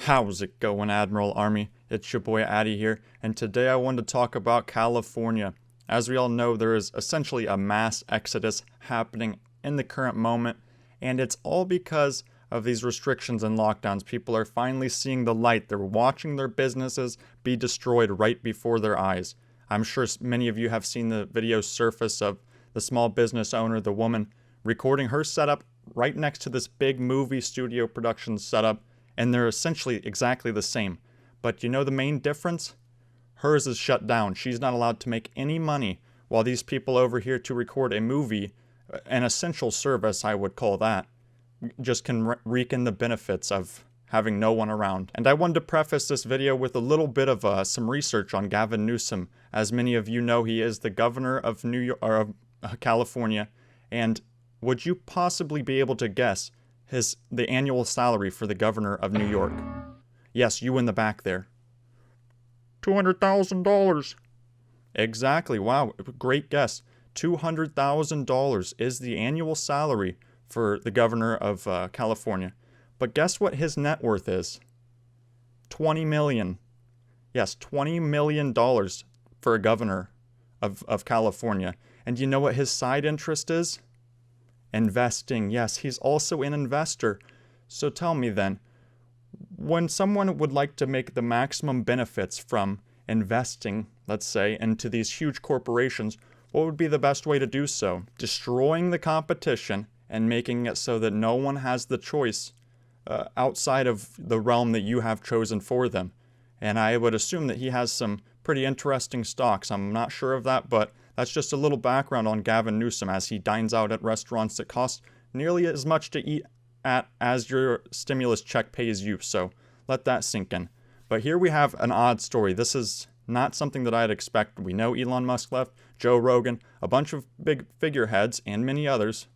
How's it going, Admiral Army? It's your boy Addy here, and today I wanted to talk about California. As we all know, there is essentially a mass exodus happening in the current moment, and it's all because of these restrictions and lockdowns. People are finally seeing the light. They're watching their businesses be destroyed right before their eyes. I'm sure many of you have seen the video surface of the small business owner, the woman, recording her setup right next to this big movie studio production setup, and they're essentially exactly the same. But you know the main difference? Hers is shut down. She's not allowed to make any money, while these people over here to record a movie, an essential service I would call that, just can reap in the benefits of having no one around. And I wanted to preface this video with a little bit of some research on Gavin Newsom. As many of you know, he is the governor of California, and would you possibly be able to guess the annual salary for the governor of New York? Yes, you in the back there. $200,000. Exactly. Wow, great guess. $200,000 is the annual salary for the governor of California. But guess what his net worth is? $20 million. Yes, $20 million for a governor of California. And you know what his side interest is? Investing. Yes, he's also an investor. So tell me then, when someone would like to make the maximum benefits from investing, let's say, into these huge corporations, what would be the best way to do so? Destroying the competition and making it so that no one has the choice outside of the realm that you have chosen for them. And I would assume that he has some pretty interesting stocks. I'm not sure of that, but that's just a little background on Gavin Newsom as he dines out at restaurants that cost nearly as much to eat at as your stimulus check pays you. So let that sink in. But here we have an odd story. This is not something that I'd expect. We know Elon Musk left, Joe Rogan, a bunch of big figureheads, and many others.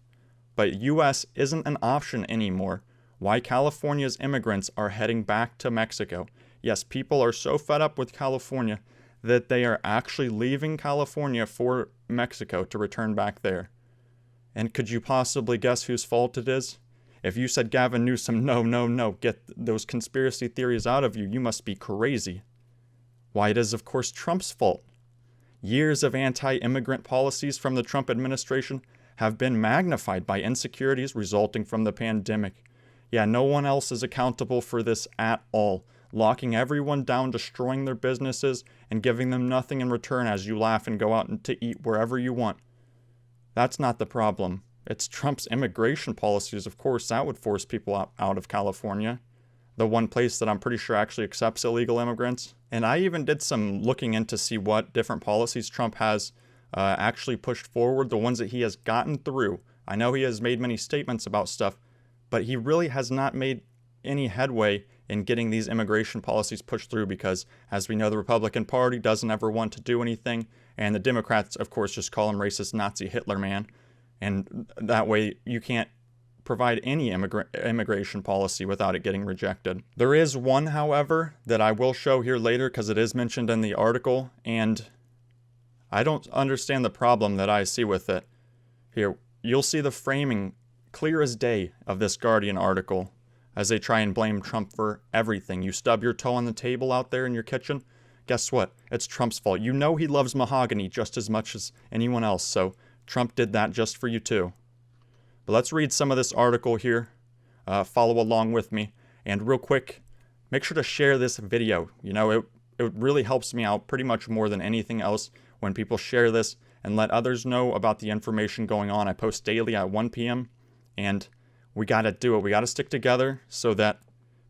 But U.S. isn't an option anymore. Why California's immigrants are heading back to Mexico. Yes, people are so fed up with California that they are actually leaving California for Mexico to return back there. And could you possibly guess whose fault it is? If you said Gavin Newsom, no, get those conspiracy theories out of you. You must be crazy. Why, it is, of course, Trump's fault. Years of anti-immigrant policies from the Trump administration have been magnified by insecurities resulting from the pandemic. Yeah, no one else is accountable for this at all. Locking everyone down, destroying their businesses, and giving them nothing in return as you laugh and go out to eat wherever you want. That's not the problem. It's Trump's immigration policies, of course. That would force people out of California. The one place that I'm pretty sure actually accepts illegal immigrants. And I even did some looking in to see what different policies Trump has actually pushed forward, the ones that he has gotten through. I know he has made many statements about stuff, but he really has not made any headway in getting these immigration policies pushed through because, as we know, the Republican Party doesn't ever want to do anything, and the Democrats, of course, just call him racist Nazi Hitler man, and that way you can't provide any immigration policy without it getting rejected. There is one, however, that I will show here later because it is mentioned in the article, and I don't understand the problem that I see with it. Here, you'll see the framing clear as day of this Guardian article as they try and blame Trump for everything. You stub your toe on the table out there in your kitchen, guess what? It's Trump's fault. You know he loves mahogany just as much as anyone else, so Trump did that just for you too. But let's read some of this article here. Follow along with me. And real quick, make sure to share this video. You know, it really helps me out pretty much more than anything else when people share this and let others know about the information going on. I post daily at 1 p.m. and we got to do it. We got to stick together so that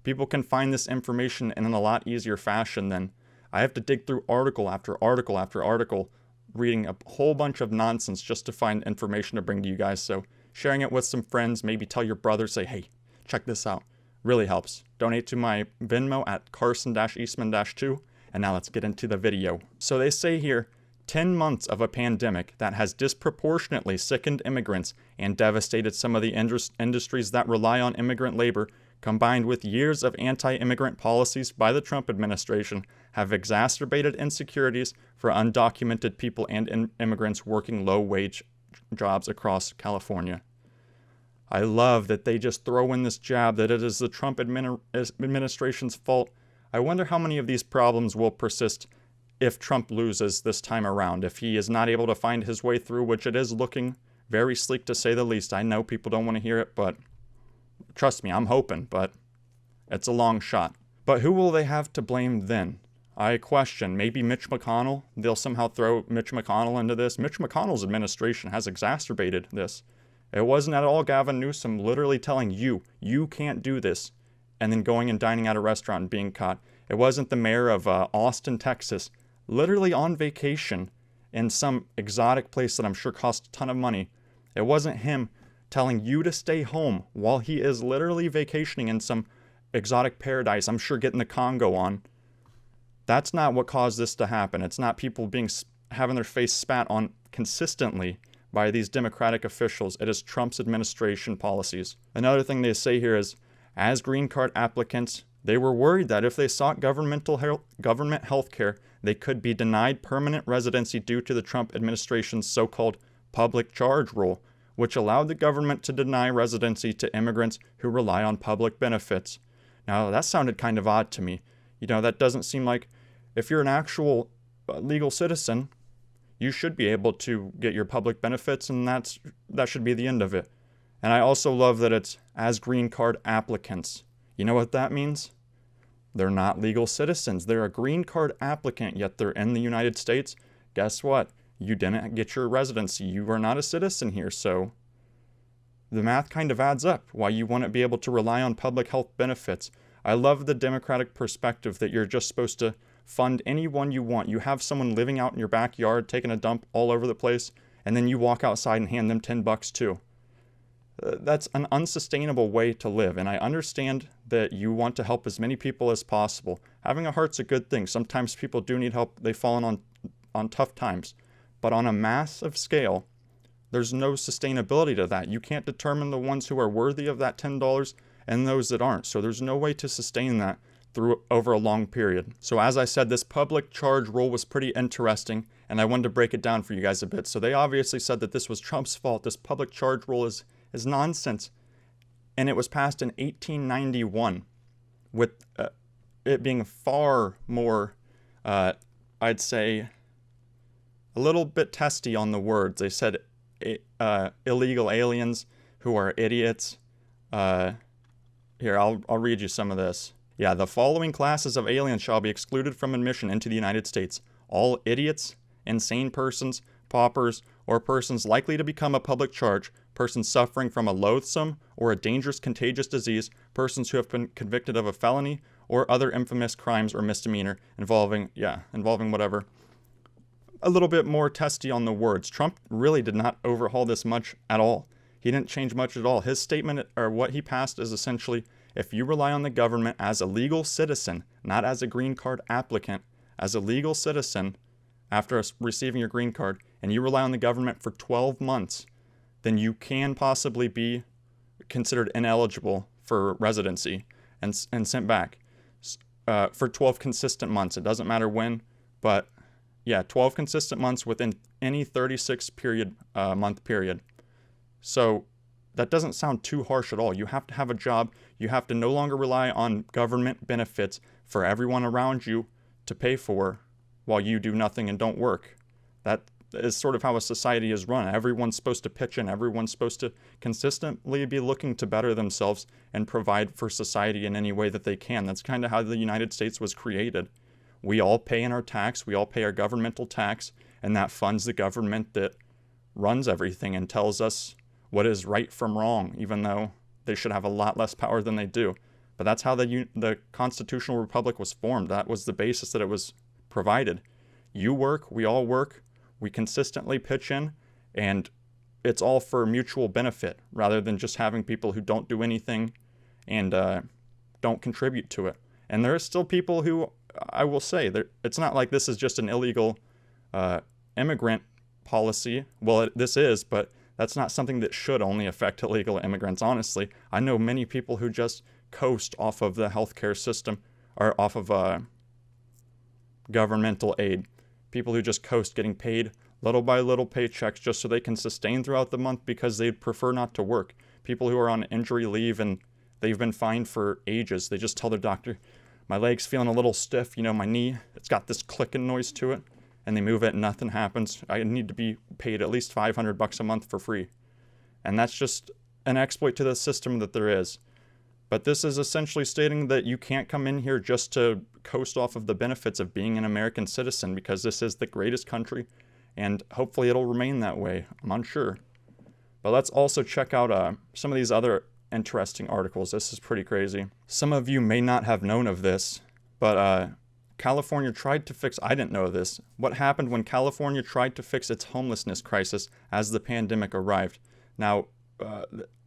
people can find this information in a lot easier fashion than I have to dig through article after article after article, reading a whole bunch of nonsense just to find information to bring to you guys. So sharing it with some friends, maybe tell your brother, say, hey, check this out. Really helps. Donate to my Venmo at Carson-Eastman-2. And now let's get into the video. So they say here, 10 months of a pandemic that has disproportionately sickened immigrants and devastated some of the industries that rely on immigrant labor, combined with years of anti-immigrant policies by the Trump administration, have exacerbated insecurities for undocumented people and immigrants working low-wage jobs across California. I love that they just throw in this jab that it is the Trump administration's fault. I wonder how many of these problems will persist if Trump loses this time around, if he is not able to find his way through, which it is looking very sleek to say the least. I know people don't want to hear it, but trust me, I'm hoping, but it's a long shot. But who will they have to blame then? I question. Maybe Mitch McConnell? They'll somehow throw Mitch McConnell into this. Mitch McConnell's administration has exacerbated this. It wasn't at all Gavin Newsom literally telling you can't do this, and then going and dining at a restaurant and being caught. It wasn't the mayor of Austin, Texas, literally on vacation in some exotic place that I'm sure cost a ton of money. It wasn't him telling you to stay home while he is literally vacationing in some exotic paradise, I'm sure getting the Congo on. That's not what caused this to happen. It's not people having their face spat on consistently by these Democratic officials. It is Trump's administration policies. Another thing they say here is, as green card applicants, they were worried that if they sought government health care, they could be denied permanent residency due to the Trump administration's so-called public charge rule, which allowed the government to deny residency to immigrants who rely on public benefits. Now, that sounded kind of odd to me. That doesn't seem like, if you're an actual legal citizen, you should be able to get your public benefits, and that should be the end of it. And I also love that it's as green card applicants. You know what that means? They're not legal citizens. They're a green card applicant, yet they're in the United States. Guess what? You didn't get your residency. You are not a citizen here, so the math kind of adds up why you wouldn't be able to rely on public health benefits. I love the Democratic perspective that you're just supposed to fund anyone you want. You have someone living out in your backyard, taking a dump all over the place, and then you walk outside and hand them $10 too. That's an unsustainable way to live, and I understand that you want to help as many people as possible. Having a heart's a good thing. Sometimes people do need help. They've fallen on tough times. But on a massive scale, there's no sustainability to that. You can't determine the ones who are worthy of that $10 and those that aren't. So there's no way to sustain that over a long period. So as I said, this public charge rule was pretty interesting, and I wanted to break it down for you guys a bit. So they obviously said that this was Trump's fault. This public charge rule is nonsense. And it was passed in 1891 with it being far more, I'd say, a little bit testy on the words. They said illegal aliens who are idiots. Here, I'll read you some of this. Yeah, the following classes of aliens shall be excluded from admission into the United States. All idiots, insane persons, paupers, or persons likely to become a public charge, persons suffering from a loathsome or a dangerous contagious disease, persons who have been convicted of a felony or other infamous crimes or misdemeanor involving whatever. A little bit more testy on the words. Trump really did not overhaul this much at all. He didn't change much at all. His statement, or what he passed, is essentially, if you rely on the government as a legal citizen, not as a green card applicant, as a legal citizen after receiving your green card, and you rely on the government for 12 months, then you can possibly be considered ineligible for residency and sent back for 12 consistent months. It doesn't matter when, but yeah, 12 consistent months within any 36 month period. So that doesn't sound too harsh at all. You have to have a job. You have to no longer rely on government benefits for everyone around you to pay for while you do nothing and don't work. That is sort of how a society is run. Everyone's supposed to pitch in. Everyone's supposed to consistently be looking to better themselves and provide for society in any way that they can. That's kind of how the United States was created. We all pay in our tax. We all pay our governmental tax, and that funds the government that runs everything and tells us what is right from wrong, even though they should have a lot less power than they do. But that's how the constitutional republic was formed. That was the basis that it was provided. You work, we all work, we consistently pitch in, and it's all for mutual benefit rather than just having people who don't do anything and don't contribute to it. And there are still people who, I will say, it's not like this is just an illegal immigrant policy. Well, this is, but that's not something that should only affect illegal immigrants, honestly. I know many people who just coast off of the healthcare system or off of governmental aid. People who just coast, getting paid little by little paychecks just so they can sustain throughout the month because they'd prefer not to work. people who are on injury leave and they've been fined for ages. They just tell their doctor, my leg's feeling a little stiff, my knee, it's got this clicking noise to it, and they move it and nothing happens. I need to be paid at least $500 a month for free. And that's just an exploit to the system that there is. But this is essentially stating that you can't come in here just to coast off of the benefits of being an American citizen, because this is the greatest country, and hopefully it'll remain that way. I'm unsure. But let's also check out some of these other interesting articles. This is pretty crazy. Some of you may not have known of this, but California tried to fix, I didn't know this, what happened when California tried to fix its homelessness crisis as the pandemic arrived. Now,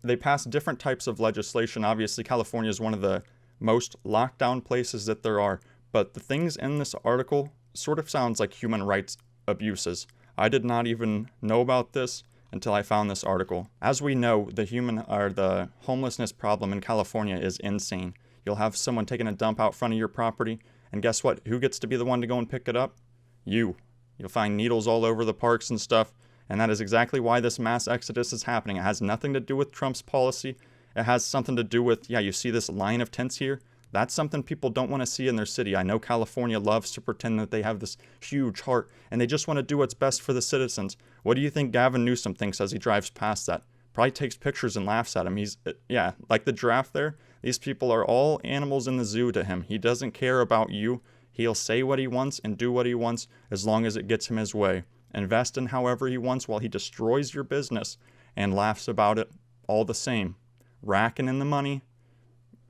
they passed different types of legislation. Obviously, California is one of the most locked down places that there are, but the things in this article sort of sounds like human rights abuses. I did not even know about this until I found this article. As we know, the homelessness problem in California is insane. You'll have someone taking a dump out front of your property, and guess what? Who gets to be the one to go and pick it up? You. You'll find needles all over the parks and stuff. And that is exactly why this mass exodus is happening. It has nothing to do with Trump's policy. It has something to do with, you see this line of tents here? That's something people don't want to see in their city. I know California loves to pretend that they have this huge heart, and they just want to do what's best for the citizens. What do you think Gavin Newsom thinks as he drives past that? Probably takes pictures and laughs at him. Like the giraffe there. These people are all animals in the zoo to him. He doesn't care about you. He'll say what he wants and do what he wants as long as it gets him his way. Invest in however he wants while he destroys your business and laughs about it all the same. Racking in the money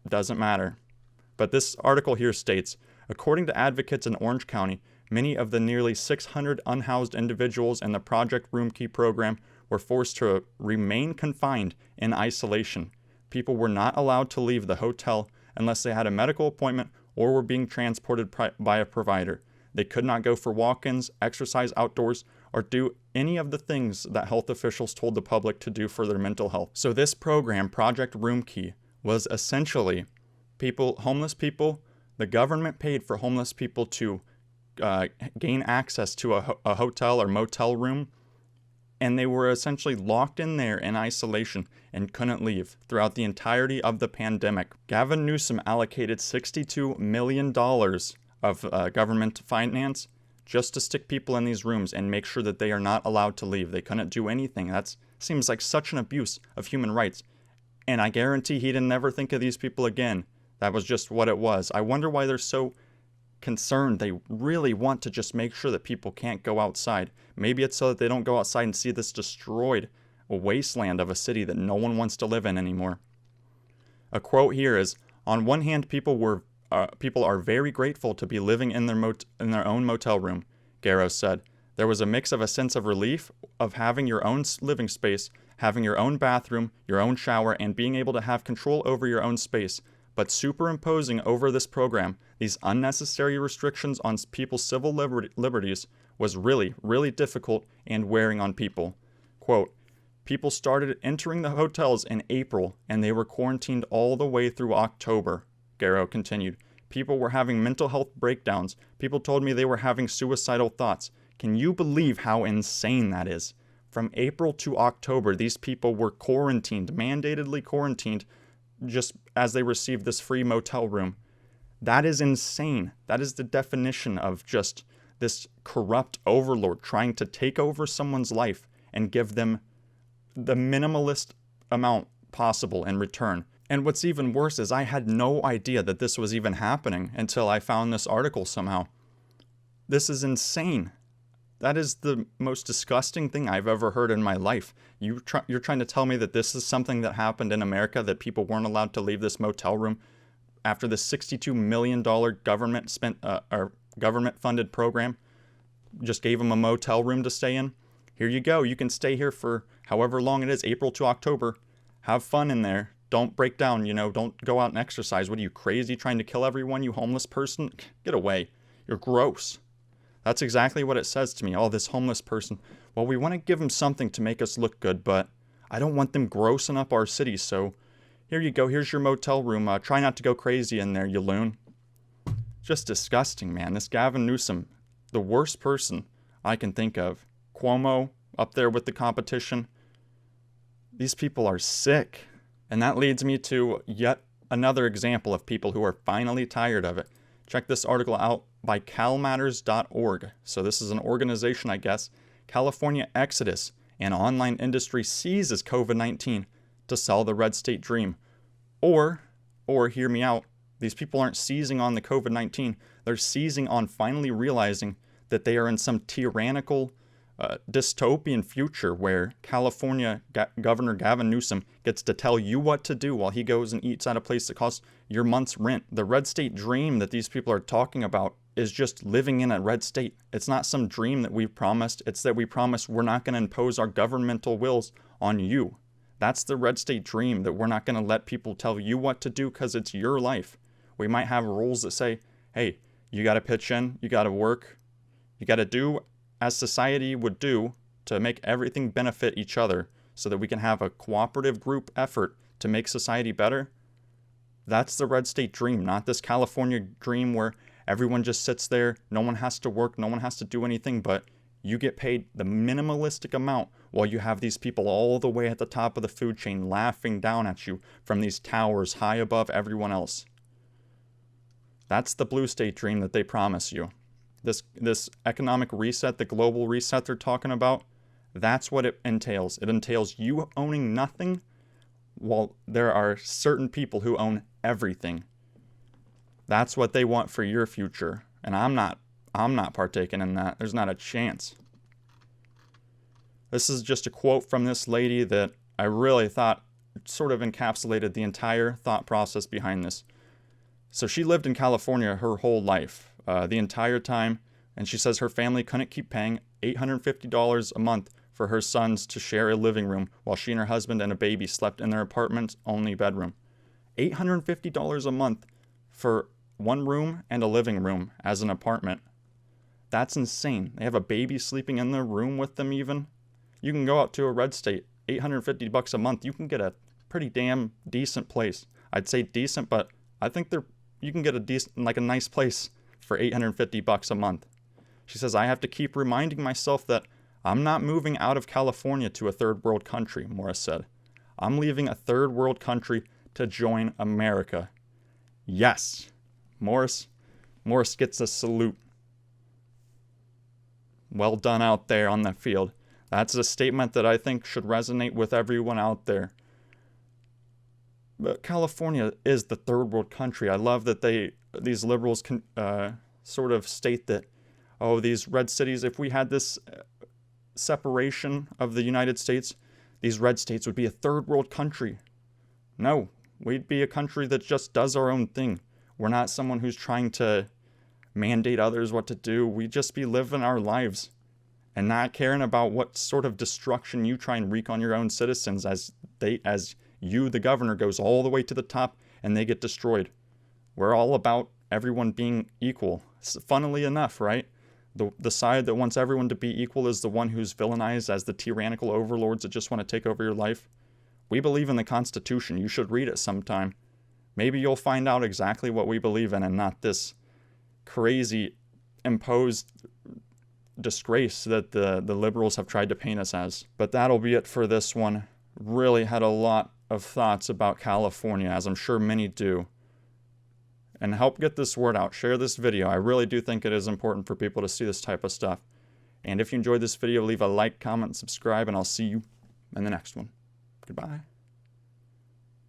doesn't matter. But this article here states, according to advocates in Orange County, many of the nearly 600 unhoused individuals in the Project Room Key program were forced to remain confined in isolation. People were not allowed to leave the hotel unless they had a medical appointment or were being transported by a provider. They could not go for walk-ins, exercise outdoors, or do any of the things that health officials told the public to do for their mental health. So this program, Project Room Key, was essentially homeless people, the government paid for homeless people to gain access to a hotel or motel room, and they were essentially locked in there in isolation and couldn't leave throughout the entirety of the pandemic. Gavin Newsom allocated $62 million of government finance just to stick people in these rooms and make sure that they are not allowed to leave. They couldn't do anything. That seems like such an abuse of human rights. And I guarantee he didn't ever think of these people again. That was just what it was. I wonder why they're so concerned. They really want to just make sure that people can't go outside. Maybe it's so that they don't go outside and see this destroyed wasteland of a city that no one wants to live in anymore. A quote here is, on one hand, people are very grateful to be living in their own motel room, Garrow said. There was a mix of a sense of relief of having your own living space, having your own bathroom, your own shower, and being able to have control over your own space. But superimposing over this program these unnecessary restrictions on people's civil liberties was really, really difficult and wearing on people. Quote, people started entering the hotels in April, and they were quarantined all the way through October, Garrow continued. People were having mental health breakdowns. People told me they were having suicidal thoughts. Can you believe how insane that is? From April to October, these people were quarantined, mandatedly quarantined, just as they received this free motel room. That is insane. That is the definition of just this corrupt overlord trying to take over someone's life and give them the minimalist amount possible in return. And what's even worse is I had no idea that this was even happening until I found this article somehow. This is insane. That is the most disgusting thing I've ever heard in my life. You're trying to tell me that this is something that happened in America, that people weren't allowed to leave this motel room after the $62 million government-funded program just gave them a motel room to stay in? Here you go. You can stay here for however long it is, April to October. Have fun in there. Don't break down, don't go out and exercise. What are you, crazy, trying to kill everyone, you homeless person? Get away. You're gross. That's exactly what it says to me. Oh, this homeless person. Well, we want to give them something to make us look good, but I don't want them grossing up our city, so here you go. Here's your motel room. Try not to go crazy in there, you loon. Just disgusting, man. This Gavin Newsom, the worst person I can think of. Cuomo, up there with the competition. These people are sick. And that leads me to yet another example of people who are finally tired of it. Check this article out by calmatters.org. So this is an organization, I guess. California exodus and online industry seizes COVID-19 to sell the red state dream. Or hear me out, these people aren't seizing on the COVID-19. They're seizing on finally realizing that they are in some tyrannical dystopian future where California Governor Gavin Newsom gets to tell you what to do while he goes and eats at a place that costs your month's rent. The red state dream that these people are talking about is just living in a red state. It's not some dream that we've promised. It's that we promise we're not going to impose our governmental wills on you. That's the red state dream, that we're not going to let people tell you what to do because it's your life. We might have rules that say, hey, you got to pitch in, you got to work, you got to do as society would do to make everything benefit each other so that we can have a cooperative group effort to make society better. That's the red state dream, not this California dream where everyone just sits there, no one has to work, no one has to do anything, but you get paid the minimalistic amount while you have these people all the way at the top of the food chain laughing down at you from these towers high above everyone else. That's the blue state dream that they promise you. This economic reset, the global reset they're talking about, that's what it entails. It entails you owning nothing while there are certain people who own everything. That's what they want for your future. And I'm not partaking in that. There's not a chance. This is just a quote from this lady that I really thought sort of encapsulated the entire thought process behind this. So she lived in California her whole life. The entire time, and she says her family couldn't keep paying $850 a month for her sons to share a living room while she and her husband and a baby slept in their apartment's only bedroom. $850 a month for one room and a living room as an apartment. That's insane. They have a baby sleeping in their room with them even. You can go out to a red state, $850 a month. You can get a pretty damn decent place. I'd say decent, but I think you can get a nice place for $850 a month. She says, I have to keep reminding myself that I'm not moving out of California to a third world country, Morris said. I'm leaving a third world country to join America. Yes, Morris gets a salute. Well done out there on the field. That's a statement that I think should resonate with everyone out there. But California is the third world country. I love that these liberals can sort of state that, oh, these red cities, if we had this separation of the United States, these red states would be a third world country. No, we'd be a country that just does our own thing. We're not someone who's trying to mandate others what to do. We just be living our lives and not caring about what sort of destruction you try and wreak on your own citizens as you, the governor, goes all the way to the top and they get destroyed. We're all about everyone being equal. Funnily enough, right? The side that wants everyone to be equal is the one who's villainized as the tyrannical overlords that just want to take over your life. We believe in the Constitution. You should read it sometime. Maybe you'll find out exactly what we believe in and not this crazy imposed disgrace that the liberals have tried to paint us as. But that'll be it for this one. Really had a lot of thoughts about California, as I'm sure many do. And help get this word out. Share this video. I really do think it is important for people to see this type of stuff. And if you enjoyed this video, leave a like, comment, subscribe, and I'll see you in the next one. Goodbye.